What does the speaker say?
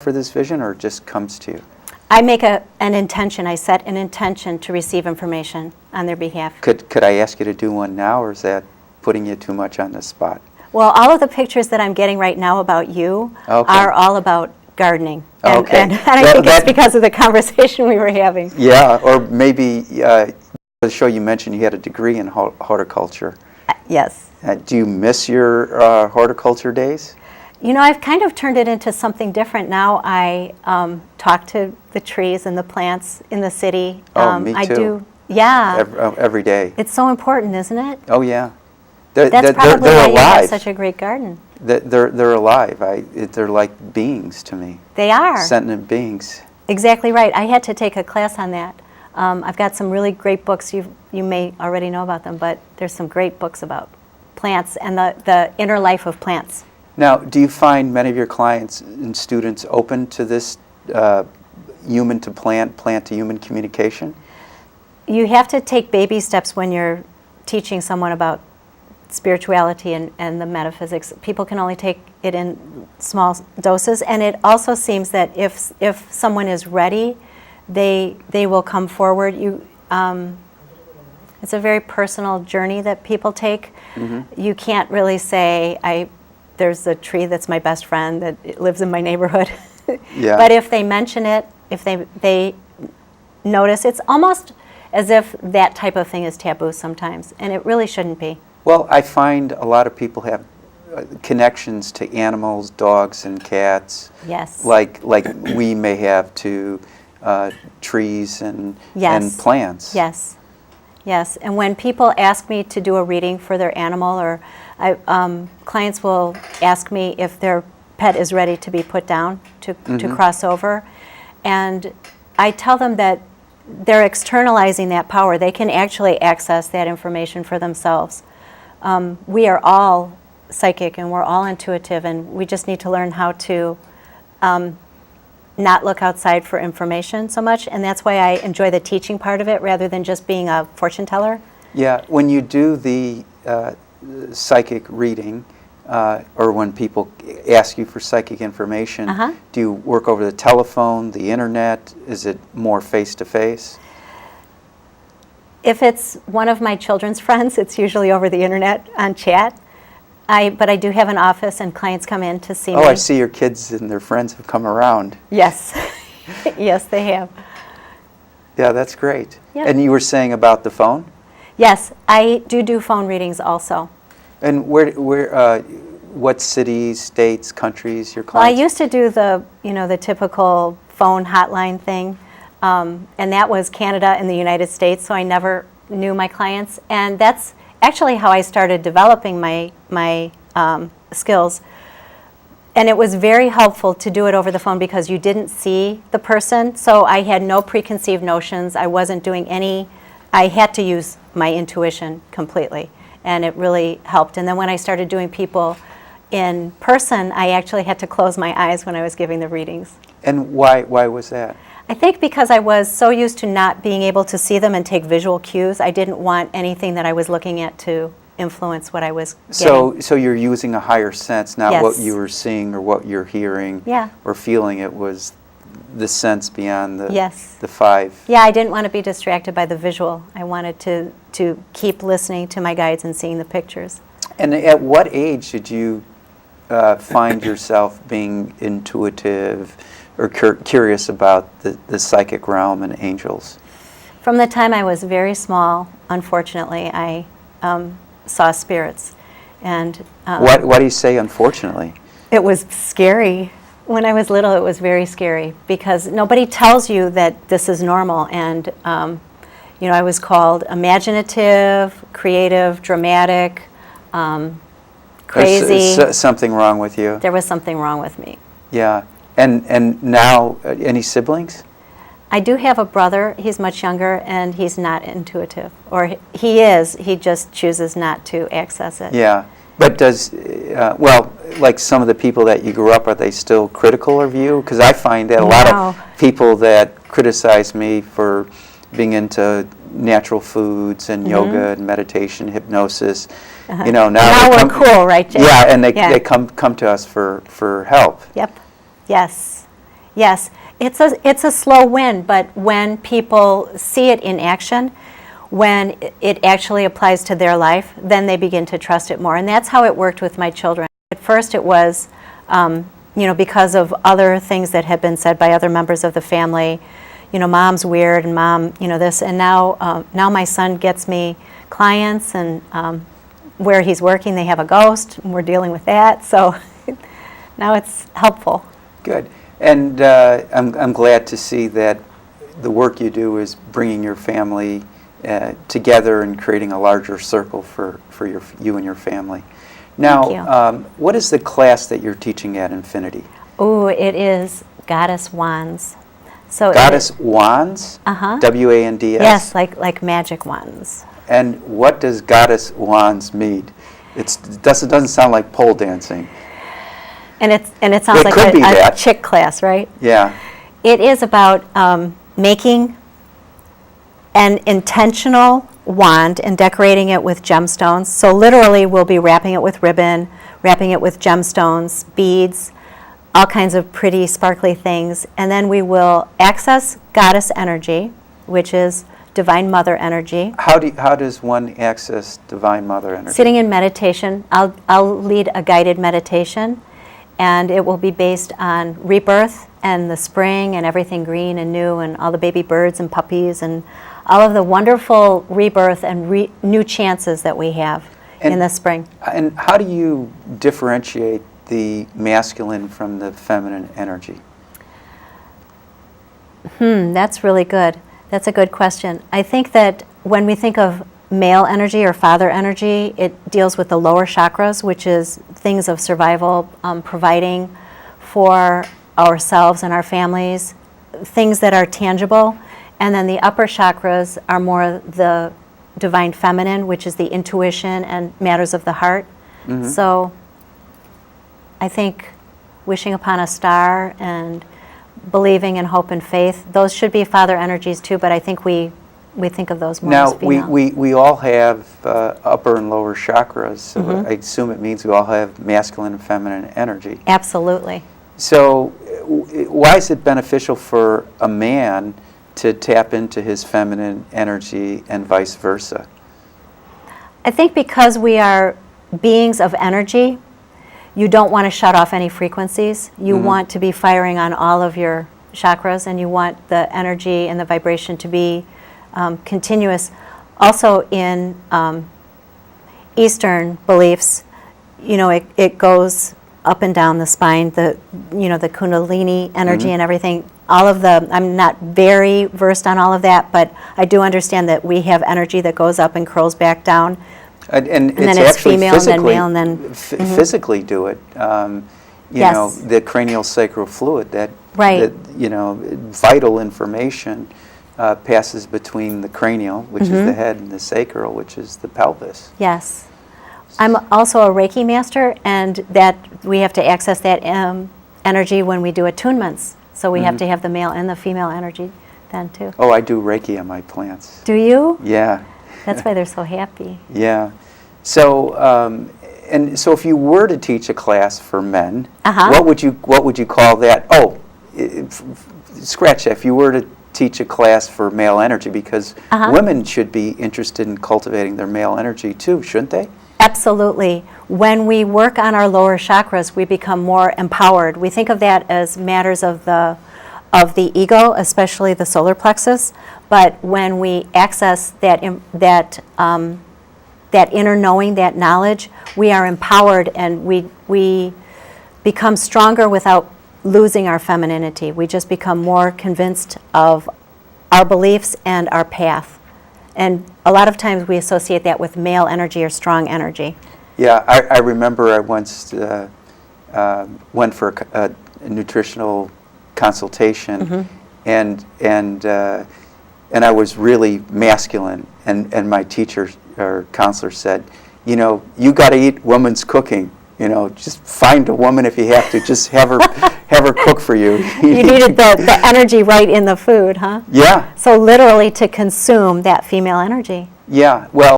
for this vision, or it just comes to you? I make an intention. I set an intention to receive information on their behalf. Could I ask you to do one now, or is that putting you too much on the spot? Well, all of the pictures that I'm getting right now about you Okay. are all about gardening. And, Okay. and I think it's because of the conversation we were having. Yeah, or maybe the show you mentioned you had a degree in horticulture. Yes. Do you miss your horticulture days? You know, I've kind of turned it into something different now. I talk to the trees and the plants in the city. Me too. I do, yeah. Every day. It's so important, isn't it? Oh, yeah. That's probably why they're you have alive. such a great garden. They're alive. They're like beings to me. They are. Sentient beings. Exactly right. I had to take a class on that. I've got some really great books. You may already know about them, but there's some great books about plants and the inner life of plants. Now, do you find many of your clients and students open to this human to plant, plant to human communication? You have to take baby steps when you're teaching someone about spirituality and the metaphysics. People can only take it in small doses, and it also seems that if someone is ready, they will come forward. It's a very personal journey that people take. Mm-hmm. You can't really say, there's a tree that's my best friend that lives in my neighborhood. Yeah. But if they mention it, if they notice, it's almost as if that type of thing is taboo sometimes, and it really shouldn't be. Well, I find a lot of people have connections to animals, dogs and cats. Yes. Like we may have to trees and plants. Yes. Yes. And when people ask me to do a reading for their animal, or clients will ask me if their pet is ready to be put down to cross over, and I tell them that they're externalizing that power. They can actually access that information for themselves. We are all psychic and we're all intuitive, and we just need to learn how to not look outside for information so much, and that's why I enjoy the teaching part of it rather than just being a fortune teller. Yeah, when you do the psychic reading, or when people ask you for psychic information, do you work over the telephone, the internet? Is it more face-to-face? If it's one of my children's friends, it's usually over the internet on chat. But I do have an office, and clients come in to see me. Oh, I see your kids and their friends have come around. Yes. Yes, they have. Yeah, that's great. Yep. And you were saying about the phone? Yes, I do phone readings also. And what cities, states, countries your Well, I clients? used to do the typical phone hotline thing, and that was Canada and the United States, so I never knew my clients. And that's actually how I started developing my skills. And it was very helpful to do it over the phone because you didn't see the person, so I had no preconceived notions. I wasn't doing I had to use my intuition completely, and it really helped. And then when I started doing people in person, I actually had to close my eyes when I was giving the readings. And why was that? I think because I was so used to not being able to see them and take visual cues, I didn't want anything that I was looking at to influence what I was getting. So you're using a higher sense, not Yes. what you were seeing or what you're hearing or feeling. It was the sense beyond the five. Yeah, I didn't want to be distracted by the visual. I wanted to keep listening to my guides and seeing the pictures. And at what age did you find yourself being intuitive or curious about the psychic realm and angels? From the time I was very small, unfortunately, I saw spirits. And What do you say, unfortunately? it was scary. When I was little, it was very scary because nobody tells you that this is normal. And I was called imaginative, creative, dramatic, crazy. There's something wrong with you. There was something wrong with me. Yeah. And now, any siblings? I do have a brother. He's much younger, and he's not intuitive. Or he is. He just chooses not to access it. Yeah. But like some of the people that you grew up, are they still critical of you? Because I find that a lot of people that criticize me for being into natural foods and yoga and meditation, hypnosis, now we're cool, right, Jay? Yeah, and they come to us for help. Yep. Yes. Yes, it's a slow win, but when people see it in action, when it actually applies to their life, then they begin to trust it more. And that's how it worked with my children. At first it was, because of other things that had been said by other members of the family, mom's weird and mom, this. And now my son gets me clients, and where he's working they have a ghost, and we're dealing with that. So now it's helpful. Good. And I'm glad to see that the work you do is bringing your family together and creating a larger circle for you and your family. Now, what is the class that you're teaching at Infinity? Oh, it is Goddess Wands. So Goddess Wands? Uh-huh. W-A-N-D-S? Yes, like magic wands. And what does Goddess Wands mean? It doesn't sound like pole dancing. And it sounds like a chick class, right? Yeah. It is about making an intentional wand and decorating it with gemstones. So literally we'll be wrapping it with ribbon, wrapping it with gemstones, beads, all kinds of pretty sparkly things. And then we will access goddess energy, which is Divine Mother energy. How does one access Divine Mother energy? Sitting in meditation. I'll lead a guided meditation, and it will be based on rebirth and the spring and everything green and new and all the baby birds and puppies and all of the wonderful rebirth and new chances that we have in the spring. And how do you differentiate the masculine from the feminine energy? That's really good. That's a good question. I think that when we think of male energy or father energy, it deals with the lower chakras, which is things of survival, providing for ourselves and our families, things that are tangible. And then the upper chakras are more the divine feminine, which is the intuition and matters of the heart. Mm-hmm. So I think wishing upon a star and believing in hope and faith, those should be father energies too, but I think we think of those more as female. Now, we all have upper and lower chakras, so I assume it means we all have masculine and feminine energy. Absolutely. So why is it beneficial for a man to tap into his feminine energy and vice versa? I think because we are beings of energy, you don't want to shut off any frequencies. You want to be firing on all of your chakras, and you want the energy and the vibration to be continuous. Also in Eastern beliefs, it goes up and down the spine, the Kundalini energy and everything. I'm not very versed on all of that, but I do understand that we have energy that goes up and curls back down. And then it's it's actually female and then male and then physically do it. The cranial sacral fluid, that vital information passes between the cranial, which is the head, and the sacral, which is the pelvis. Yes. I'm also a Reiki master, and that we have to access that energy when we do attunements. So we have to have the male and the female energy then too. Oh, I do Reiki on my plants. Do you? Yeah. That's why they're so happy. Yeah. So, so if you were to teach a class for men, what would you call that? Oh, scratch that. If you were to teach a class for male energy, because women should be interested in cultivating their male energy too, shouldn't they? Absolutely. When we work on our lower chakras, we become more empowered. We think of that as matters of the ego, especially the solar plexus. But when we access that inner knowing, that knowledge, we are empowered, and we become stronger without losing our femininity. We just become more convinced of our beliefs and our path. And a lot of times we associate that with male energy or strong energy. Yeah, I remember I once went for a nutritional consultation, and I was really masculine, and my teacher or counselor said, you got to eat woman's cooking. Just find a woman if you have to. Just have her cook for you. You needed the energy right in the food, huh? Yeah. So literally to consume that female energy. Yeah. Well,